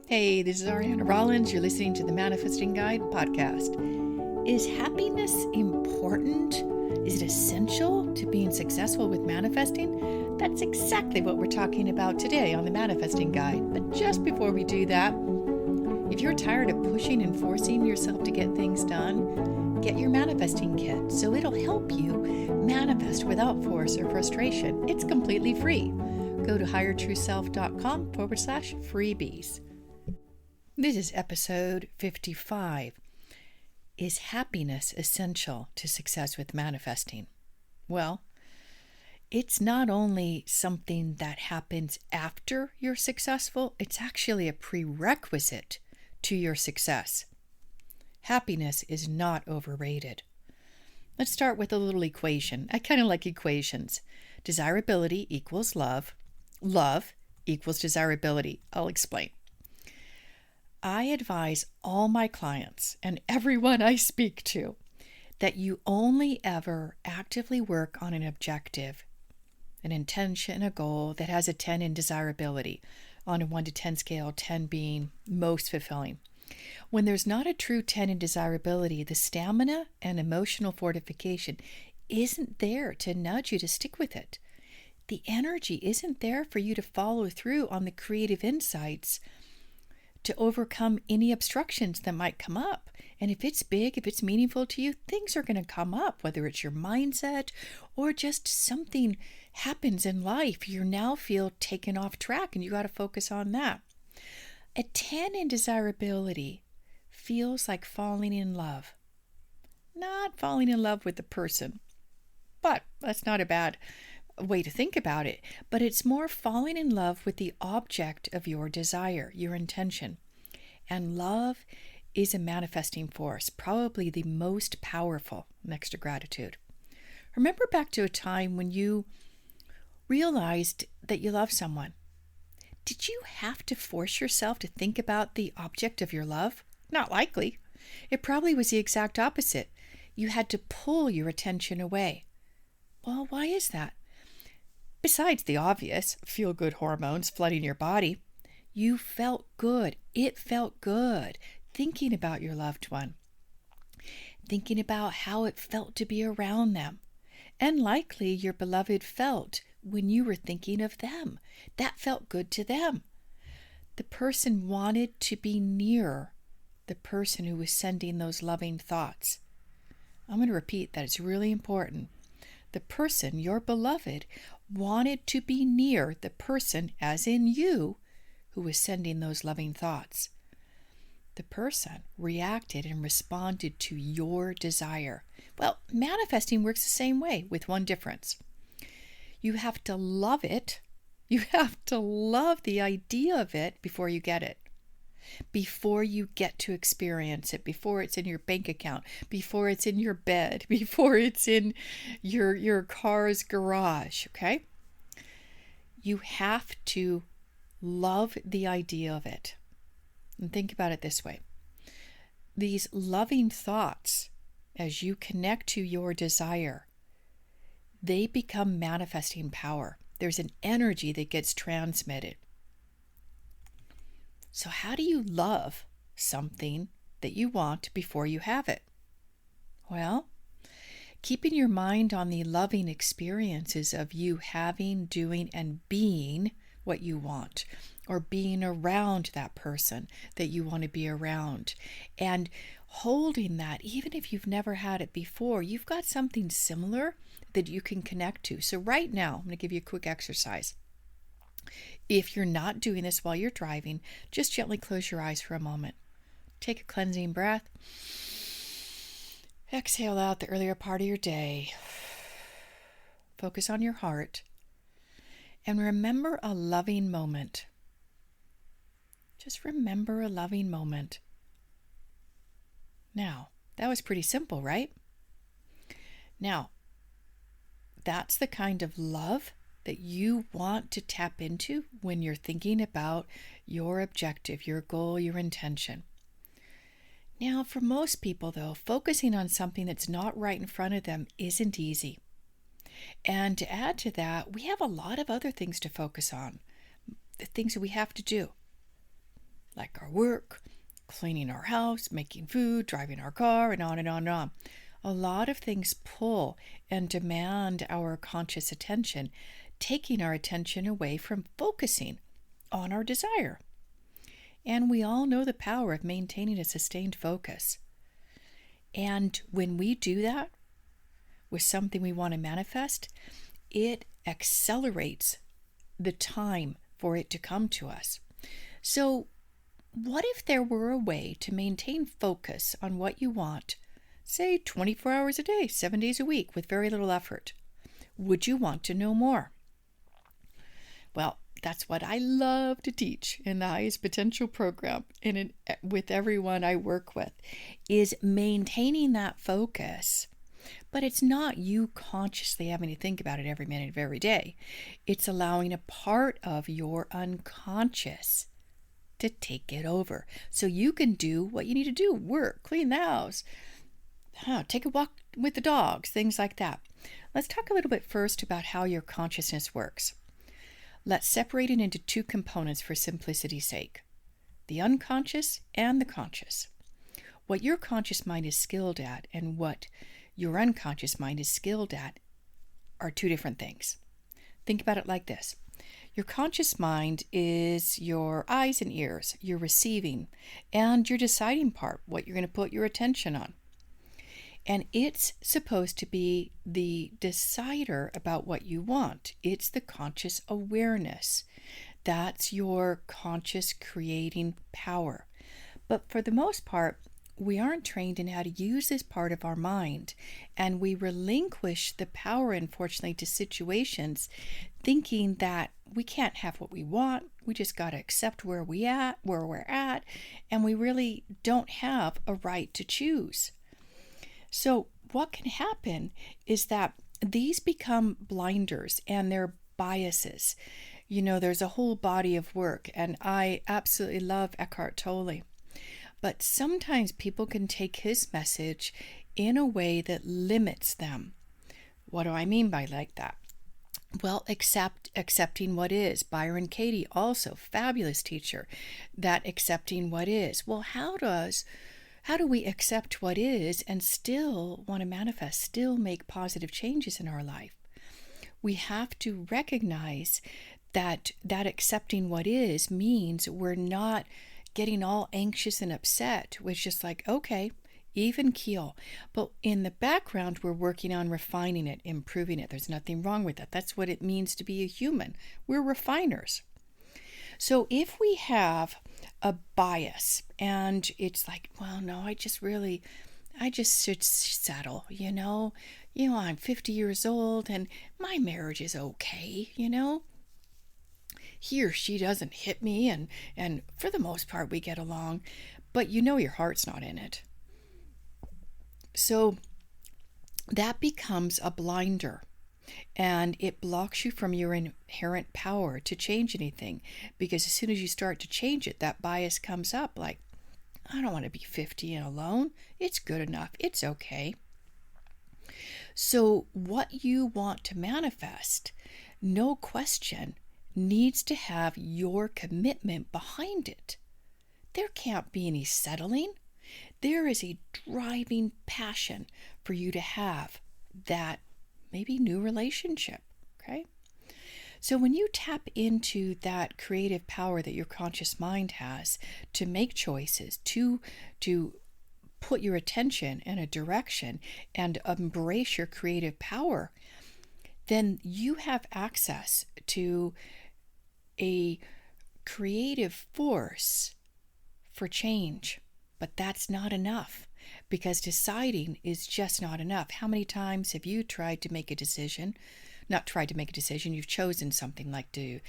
Hey, this is Ariana Rollins. You're listening to the Manifesting Guide podcast. Is happiness important? Is it essential to being successful with manifesting? That's exactly what we're talking about today on the Manifesting Guide. But just before we do that, if you're tired of pushing and forcing yourself to get things done, get your manifesting kit so it'll help you manifest without force or frustration. It's completely free. Go to highertrueself.com/freebies. This is episode 55. Is happiness essential to success with manifesting? Well, it's not only something that happens after you're successful, it's actually a prerequisite to your success. Happiness is not overrated. Let's start with a little equation. I kind of like equations. Desirability equals love. Love equals desirability. I'll explain. I advise all my clients and everyone I speak to that you only ever actively work on an objective, an intention, a goal that has a 10 in desirability on a 1 to 10 scale, 10 being most fulfilling. When there's not a true 10 in desirability, the stamina and emotional fortification isn't there to nudge you to stick with it. The energy isn't there for you to follow through on the creative insights to overcome any obstructions that might come up. And if it's big, if it's meaningful to you, things are going to come up, whether it's your mindset or just something happens in life. You now feel taken off track and you got to focus on that. A 10 in desirability feels like falling in love. Not falling in love with the person, but that's not a bad way to think about it, but it's more falling in love with the object of your desire, your intention. And love is a manifesting force, probably the most powerful next to gratitude. Remember back to a time when you realized that you love someone. Did you have to force yourself to think about the object of your love? Not likely. It probably was the exact opposite. You had to pull your attention away. Well, why is that? Besides the obvious feel-good hormones flooding your body, you felt good. It felt good thinking about your loved one, thinking about how it felt to be around them, and likely your beloved felt when you were thinking of them. That felt good to them. The person wanted to be near the person who was sending those loving thoughts. I'm going to repeat that. It's really important. The person, your beloved, wanted to be near the person, as in you, who was sending those loving thoughts. The person reacted and responded to your desire. Well, manifesting works the same way, with one difference. You have to love it. You have to love the idea of it before you get it. Before you get to experience it, before it's in your bank account, before it's in your bed, before it's in your car's garage, okay? You have to love the idea of it. And think about it this way. These loving thoughts, as you connect to your desire, they become manifesting power. There's an energy that gets transmitted. So how do you love something that you want before you have it? Well, keeping your mind on the loving experiences of you having, doing, and being what you want, or being around that person that you want to be around, and holding that, even if you've never had it before, you've got something similar that you can connect to. So right now, I'm going to give you a quick exercise. If you're not doing this while you're driving, just gently close your eyes for a moment. Take a cleansing breath. Exhale out the earlier part of your day. Focus on your heart. And remember a loving moment. Just remember a loving moment. Now, that was pretty simple, right? Now, that's the kind of love that you want to tap into when you're thinking about your objective, your goal, your intention. Now, for most people, though, focusing on something that's not right in front of them isn't easy. And to add to that, we have a lot of other things to focus on, the things that we have to do. like our work, cleaning our house, making food, driving our car, and on and on and on. A lot of things pull and demand our conscious attention, taking our attention away from focusing on our desire. And we all know the power of maintaining a sustained focus. And when we do that with something we want to manifest, it accelerates the time for it to come to us. So, what if there were a way to maintain focus on what you want, say 24 hours a day, 7 days a week, with very little effort? Would you want to know more? Well, that's what I love to teach in the Highest Potential program and with everyone I work with, is maintaining that focus. But it's not you consciously having to think about it every minute of every day. It's allowing a part of your unconscious to take it over. So you can do what you need to do, work, clean the house, take a walk with the dogs, things like that. Let's talk a little bit first about how your consciousness works. Let's separate it into two components for simplicity's sake: the unconscious and the conscious. What your conscious mind is skilled at and what your unconscious mind is skilled at are two different things. Think about it like this. Your conscious mind is your eyes and ears, your receiving, and your deciding part, what you're going to put your attention on. And it's supposed to be the decider about what you want. It's the conscious awareness. That's your conscious creating power. But for the most part, we aren't trained in how to use this part of our mind, and we relinquish the power, unfortunately, to situations, thinking that we can't have what we want. We just got to accept where we're at, and we really don't have a right to choose. So what can happen is that these become blinders and they're biases. There's a whole body of work, and I absolutely love Eckhart Tolle. But sometimes people can take his message in a way that limits them. What do I mean by like that? Well, accepting what is. Byron Katie, also fabulous teacher, that accepting what is. Well, how do we accept what is and still want to manifest, still make positive changes in our life? We have to recognize that accepting what is means we're not getting all anxious and upset. It's just like, okay, even keel. But in the background, we're working on refining it, improving it. There's nothing wrong with that. That's what it means to be a human. We're refiners. So if we have a bias and it's like, well, no, I just should settle, I'm 50 years old and my marriage is okay, He or she doesn't hit me and for the most part we get along, but your heart's not in it. So that becomes a blinder. And it blocks you from your inherent power to change anything, because as soon as you start to change it, that bias comes up like, I don't want to be 50 and alone. It's good enough. It's okay. So what you want to manifest, no question, needs to have your commitment behind it. There can't be any settling. There is a driving passion for you to have that maybe new relationship, okay? So when you tap into that creative power that your conscious mind has to make choices, to put your attention in a direction and embrace your creative power, then you have access to a creative force for change. But that's not enough, because deciding is just not enough. How many times have you tried to make a decision? Not tried to make a decision, you've chosen something like to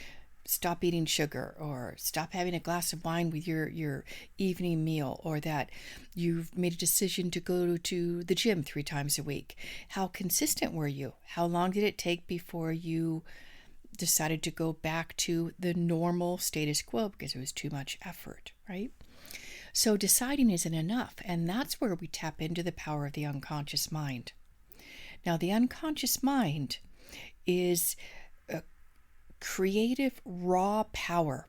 stop eating sugar or stop having a glass of wine with your evening meal, or that you've made a decision to go to the gym 3 times a week. How consistent were you? How long did it take before you decided to go back to the normal status quo because it was too much effort, right? So deciding isn't enough, and that's where we tap into the power of the unconscious mind. Now, the unconscious mind is a creative, raw power.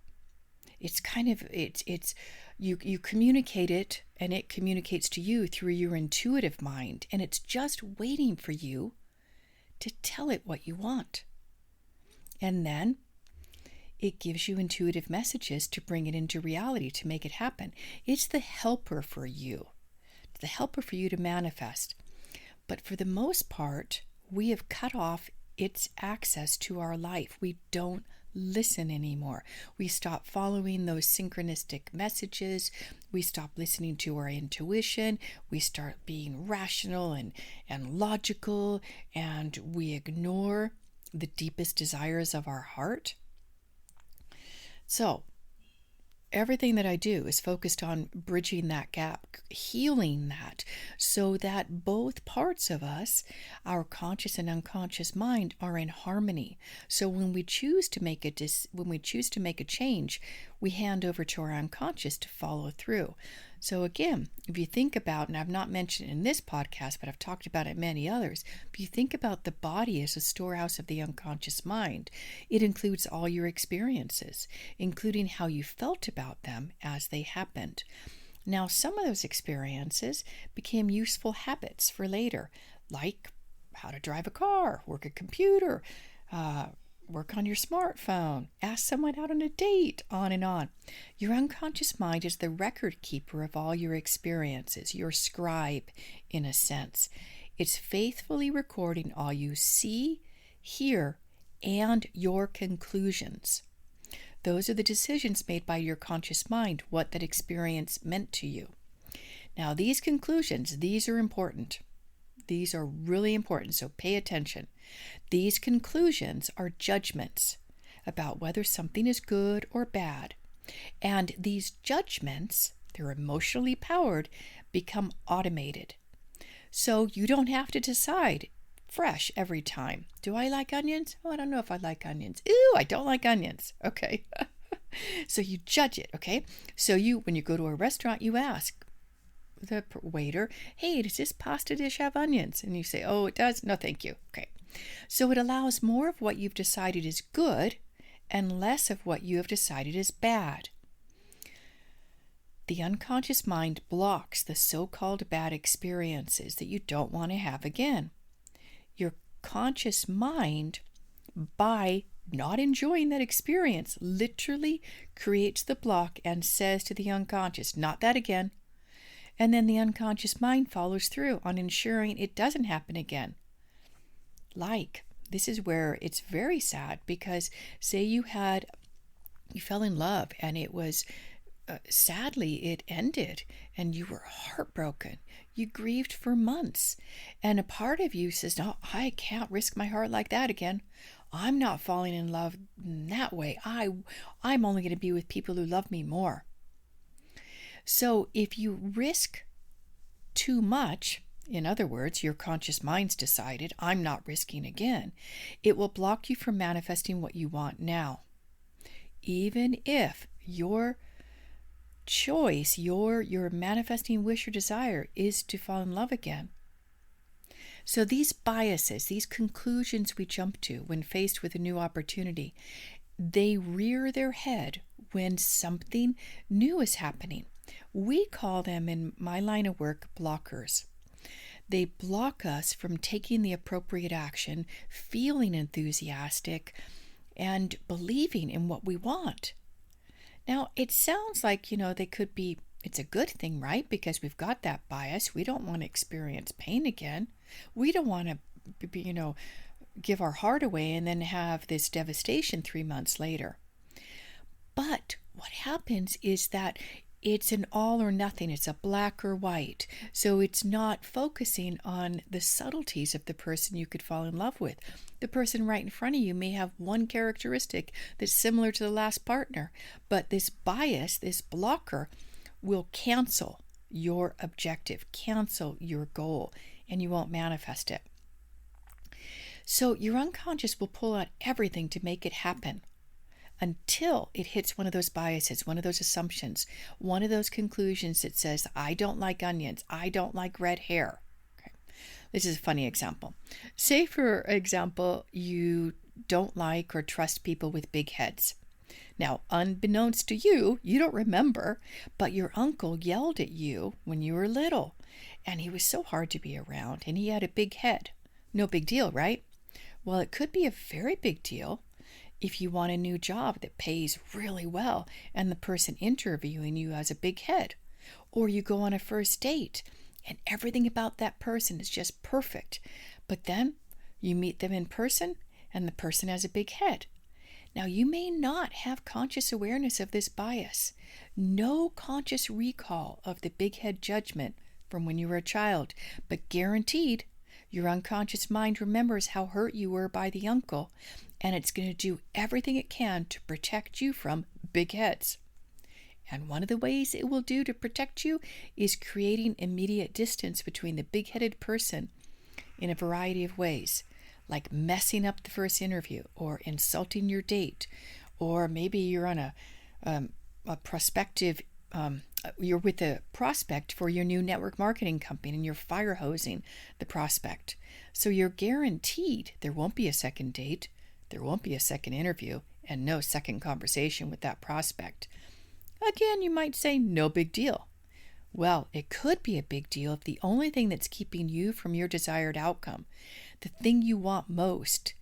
it's you communicate it, and it communicates to you through your intuitive mind, and it's just waiting for you to tell it what you want. And then it gives you intuitive messages to bring it into reality, to make it happen. It's the helper for you. It's the helper for you to manifest. But for the most part, we have cut off its access to our life. We don't listen anymore. We stop following those synchronistic messages. We stop listening to our intuition. We start being rational and logical, and we ignore the deepest desires of our heart. So everything that I do is focused on bridging that gap, healing that, so that both parts of us, our conscious and unconscious mind, are in harmony. So when we choose to make a change, we hand over to our unconscious to follow through. So again, if you think about, and I've not mentioned it in this podcast, but I've talked about it in many others, if you think about the body as a storehouse of the unconscious mind, it includes all your experiences, including how you felt about them as they happened. Now, some of those experiences became useful habits for later, like how to drive a car, work a computer, work on your smartphone, ask someone out on a date, on and on. Your unconscious mind is the record keeper of all your experiences, your scribe, in a sense. It's faithfully recording all you see, hear, and your conclusions. Those are the decisions made by your conscious mind, what that experience meant to you. Now, these conclusions, these are important. These are really important, so pay attention. These conclusions are judgments about whether something is good or bad. And these judgments, they're emotionally powered, become automated. So you don't have to decide fresh every time. Do I like onions? Oh, I don't know if I like onions. Ooh, I don't like onions. Okay. So you judge it, okay? So when you go to a restaurant, you ask the waiter, hey, does this pasta dish have onions? And you say, oh, it does? No, thank you. Okay. So it allows more of what you've decided is good and less of what you have decided is bad. The unconscious mind blocks the so-called bad experiences that you don't want to have again. Your conscious mind, by not enjoying that experience, literally creates the block and says to the unconscious, not that again. And then the unconscious mind follows through on ensuring it doesn't happen again. This is where it's very sad, because say you fell in love and it was, sadly, it ended and you were heartbroken. You grieved for months. And a part of you says, no, I can't risk my heart like that again. I'm not falling in love that way. I'm only going to be with people who love me more. So if you risk too much, in other words, your conscious mind's decided, I'm not risking again, it will block you from manifesting what you want now. Even if your choice, your manifesting wish or desire is to fall in love again. So these biases, these conclusions we jump to when faced with a new opportunity, they rear their head when something new is happening. We call them, in my line of work, blockers. They block us from taking the appropriate action, feeling enthusiastic, and believing in what we want. Now, it sounds like, they could be, it's a good thing, right? Because we've got that bias. We don't want to experience pain again. We don't want to, give our heart away and then have this devastation 3 months later. But what happens is that it's an all or nothing. It's a black or white. So it's not focusing on the subtleties of the person you could fall in love with. The person right in front of you may have one characteristic that's similar to the last partner, but this bias, this blocker, will cancel your objective, cancel your goal, and you won't manifest it. So your unconscious will pull out everything to make it happen, until it hits one of those biases, one of those assumptions, one of those conclusions that says, I don't like onions, I don't like red hair. Okay. This is a funny example. Say, for example, you don't like or trust people with big heads. Now, unbeknownst to you, you don't remember, but your uncle yelled at you when you were little, and he was so hard to be around, and he had a big head. No big deal, right? Well, it could be a very big deal if you want a new job that pays really well and the person interviewing you has a big head. Or you go on a first date and everything about that person is just perfect. But then you meet them in person and the person has a big head. Now, you may not have conscious awareness of this bias, no conscious recall of the big head judgment from when you were a child, but guaranteed your unconscious mind remembers how hurt you were by the uncle, and it's going to do everything it can to protect you from big heads. And one of the ways it will do to protect you is creating immediate distance between the big-headed person in a variety of ways, like messing up the first interview or insulting your date, or maybe you're on a prospective you're with a prospect for your new network marketing company and you're fire hosing the prospect. So you're guaranteed there won't be a second date, there won't be a second interview, and no second conversation with that prospect. Again, you might say no big deal. Well, it could be a big deal if the only thing that's keeping you from your desired outcome, the thing you want most,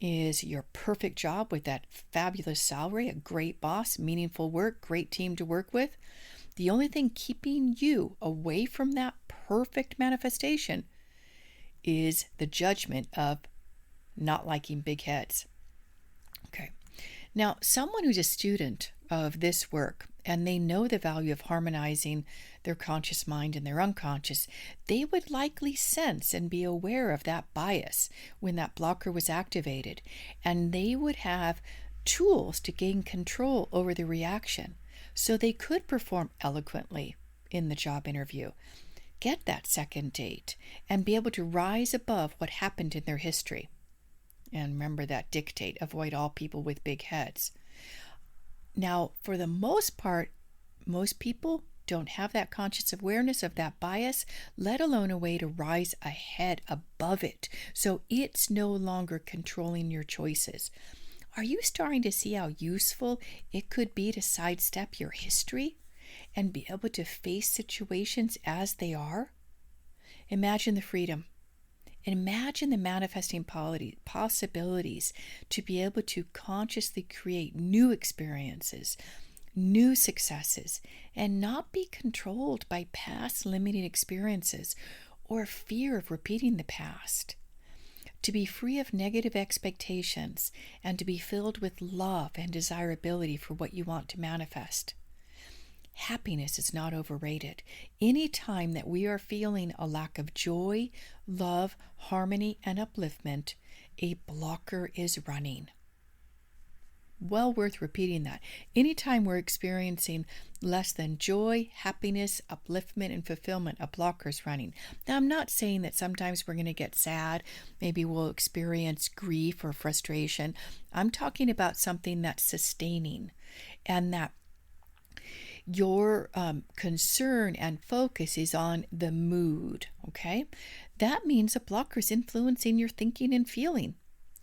is your perfect job with that fabulous salary, a great boss, meaningful work, great team to work with. The only thing keeping you away from that perfect manifestation is the judgment of not liking big heads. Okay. Now, someone who's a student of this work and they know the value of harmonizing their conscious mind and their unconscious, they would likely sense and be aware of that bias when that blocker was activated, and they would have tools to gain control over the reaction so they could perform eloquently in the job interview, get that second date, and be able to rise above what happened in their history. And remember that dictate, avoid all people with big heads. Now, for the most part, most people don't have that conscious awareness of that bias, let alone a way to rise ahead above it, so it's no longer controlling your choices. Are you starting to see how useful it could be to sidestep your history and be able to face situations as they are? Imagine the freedom. Imagine the manifesting possibilities to be able to consciously create new experiences, new successes, and not be controlled by past limiting experiences or fear of repeating the past. To be free of negative expectations and to be filled with love and desirability for what you want to manifest. Happiness is not overrated. Any time that we are feeling a lack of joy, love, harmony, and upliftment, a blocker is running. Well worth repeating that. Anytime we're experiencing less than joy, happiness, upliftment, and fulfillment, a blocker is running. Now, I'm not saying that sometimes we're going to get sad. Maybe we'll experience grief or frustration. I'm talking about something that's sustaining and that your concern and focus is on the mood, okay? That means a blocker is influencing your thinking and feeling.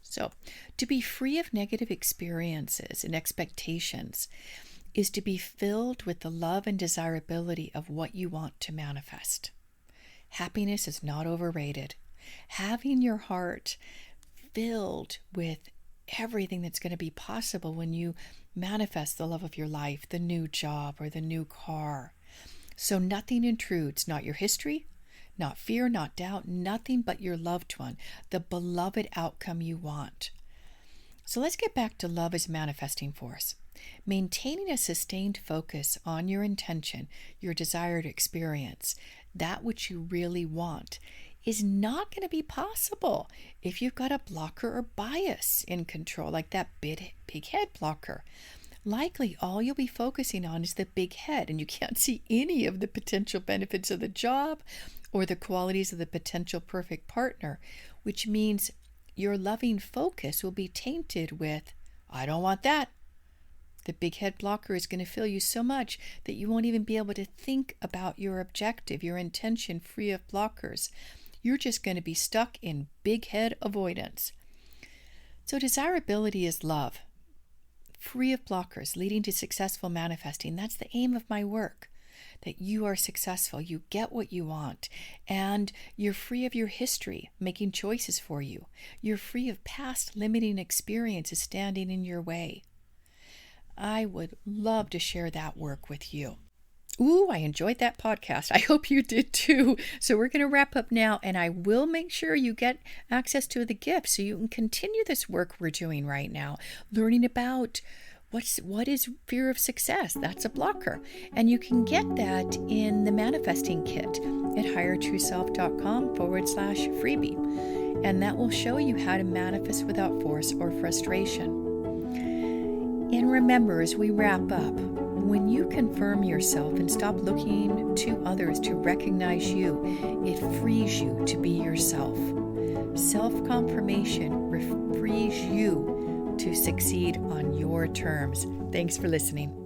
So, to be free of negative experiences and expectations is to be filled with the love and desirability of what you want to manifest. Happiness is not overrated. Having your heart filled with everything that's going to be possible when you manifest the love of your life, the new job, or the new car. So nothing intrudes, not your history, not fear, not doubt, nothing but your loved one, the beloved outcome you want. So let's get back to love as manifesting force. Maintaining a sustained focus on your intention, your desired experience, that which you really want, is not going to be possible if you've got a blocker or bias in control, like that big head blocker. Likely all you'll be focusing on is the big head, and you can't see any of the potential benefits of the job or the qualities of the potential perfect partner, which means your loving focus will be tainted with, I don't want that. The big head blocker is going to fill you so much that you won't even be able to think about your objective, your intention, free of blockers. You're just going to be stuck in big head avoidance. So desirability is love. free of blockers, leading to successful manifesting. That's the aim of my work, that you are successful, you get what you want, and you're free of your history making choices for you. You're free of past limiting experiences standing in your way. I would love to share that work with you. Ooh, I enjoyed that podcast. I hope you did too. So we're going to wrap up now, and I will make sure you get access to the gift so you can continue this work we're doing right now, learning about what is fear of success. That's a blocker. And you can get that in the manifesting kit at highertrueself.com/freebie. And that will show you how to manifest without force or frustration. And remember, as we wrap up, when you confirm yourself and stop looking to others to recognize you, it frees you to be yourself. Self-confirmation frees you to succeed on your terms. Thanks for listening.